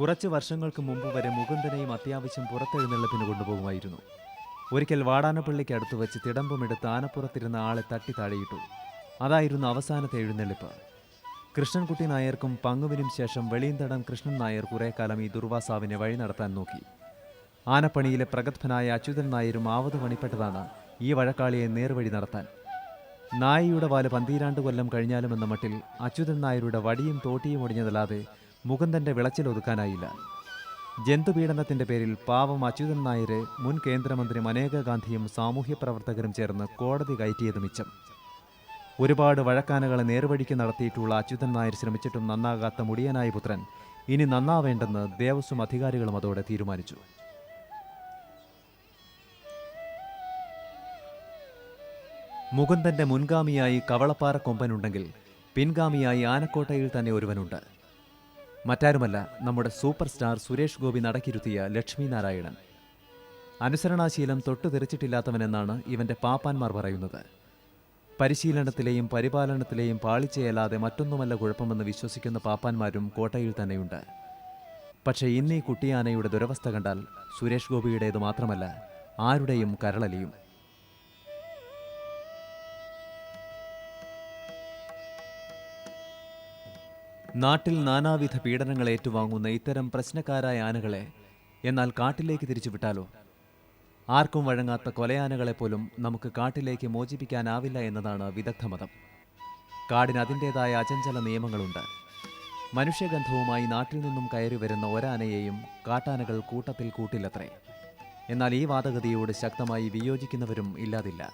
കുറച്ച് വർഷങ്ങൾക്ക് മുമ്പ് വരെ മുകുന്ദനെയും അത്യാവശ്യം പുറത്തെഴുന്നള്ളിപ്പിന് കൊണ്ടുപോകുമായിരുന്നു. ഒരിക്കൽ വാടാനപ്പള്ളിക്ക് അടുത്ത് വെച്ച് തിടമ്പുമെടുത്ത് ആനപ്പുറത്തിരുന്ന ആളെ തട്ടി താഴെയിട്ടു. അതായിരുന്നു അവസാനത്തെ എഴുന്നള്ളിപ്പ്. കൃഷ്ണൻകുട്ടി നായർക്കും പങ്കുവിനും ശേഷം വെളിയന്തടം കൃഷ്ണൻ നായർ കുറേ കാലം ഈ ദുർവാസാവിനെ വഴി നടത്താൻ നോക്കി. ആനപ്പണിയിലെ പ്രഗത്ഭനായ അച്യുതൻ നായരും ആവത് പണിപ്പെട്ടതാണ് ഈ വഴക്കാളിയെ നേർവഴി നടത്താൻ. നായിയുടെ വാല് 12 കൊല്ലം കഴിഞ്ഞാലുമെന്ന മട്ടിൽ അച്യുതൻ നായരുടെ വടിയും തോട്ടിയും ഒടിഞ്ഞതല്ലാതെ മുകുന്ദന്റെ വിളച്ചിലൊതുക്കാനായില്ല. ജന്തുപീഡനത്തിന്റെ പേരിൽ പാവം അച്യുതൻ നായരെ മുൻ കേന്ദ്രമന്ത്രി മനേക ഗാന്ധിയും സാമൂഹ്യ പ്രവർത്തകരും ചേർന്ന് കോടതി കയറ്റിയത് മിച്ചം. ഒരുപാട് വഴക്കാനകളെ നേർവഴിക്ക് നടത്തിയിട്ടുള്ള അച്യുതൻ നായർ ശ്രമിച്ചിട്ടും നന്നാകാത്ത മുടിയനായ പുത്രൻ ഇനി നന്നാവേണ്ടെന്ന് ദേവസ്വം അധികാരികളും അതോടെ തീരുമാനിച്ചു. മുകുന്ദന്റെ മുൻഗാമിയായി കവളപ്പാറ കൊമ്പനുണ്ടെങ്കിൽ പിൻഗാമിയായി ആനക്കോട്ടയിൽ തന്നെ ഒരുവനുണ്ട്. മറ്റാരുമല്ല, നമ്മുടെ സൂപ്പർ സ്റ്റാർ സുരേഷ് ഗോപി നടക്കിരുത്തിയ ലക്ഷ്മി നാരായണൻ. അനുസരണാശീലം തൊട്ടു തെറിച്ചിട്ടില്ലാത്തവനെന്നാണ് ഇവന്റെ പാപ്പാന്മാർ പറയുന്നത്. പരിശീലനത്തിലെയും പരിപാലനത്തിലെയും പാളിച്ചയല്ലാതെ മറ്റൊന്നുമല്ല കുഴപ്പമെന്ന് വിശ്വസിക്കുന്ന പാപ്പാന്മാരും കോട്ടയിൽ തന്നെയുണ്ട്. പക്ഷേ ഇന്നീ കുട്ടിയാനയുടെ ദുരവസ്ഥ കണ്ടാൽ സുരേഷ് ഗോപിയുടേത് മാത്രമല്ല, ആരുടെയും കരളലിയും. നാട്ടിൽ നാനാവിധ പീഡനങ്ങൾ ഏറ്റുവാങ്ങുന്ന ഇത്തരം പ്രശ്നക്കാരായ ആനകളെ എന്നാൽ കാട്ടിലേക്ക് തിരിച്ചുവിട്ടാലോ? ആർക്കും വഴങ്ങാത്ത കൊലയാനകളെപ്പോലും നമുക്ക് കാട്ടിലേക്ക് മോചിപ്പിക്കാനാവില്ല എന്നതാണ് വിദഗ്ധമതം. കാടിന് അതിൻ്റേതായ അചഞ്ചല നിയമങ്ങളുണ്ട്. മനുഷ്യഗന്ധവുമായി നാട്ടിൽ നിന്നും കയറി വരുന്ന ഒരാനയെയും കാട്ടാനകൾ കൂട്ടത്തിൽ കൂട്ടില്ലത്രേ. എന്നാൽ ഈ വാദഗതിയോട് ശക്തമായി വിയോജിക്കുന്നവരും ഇല്ലാതില്ല.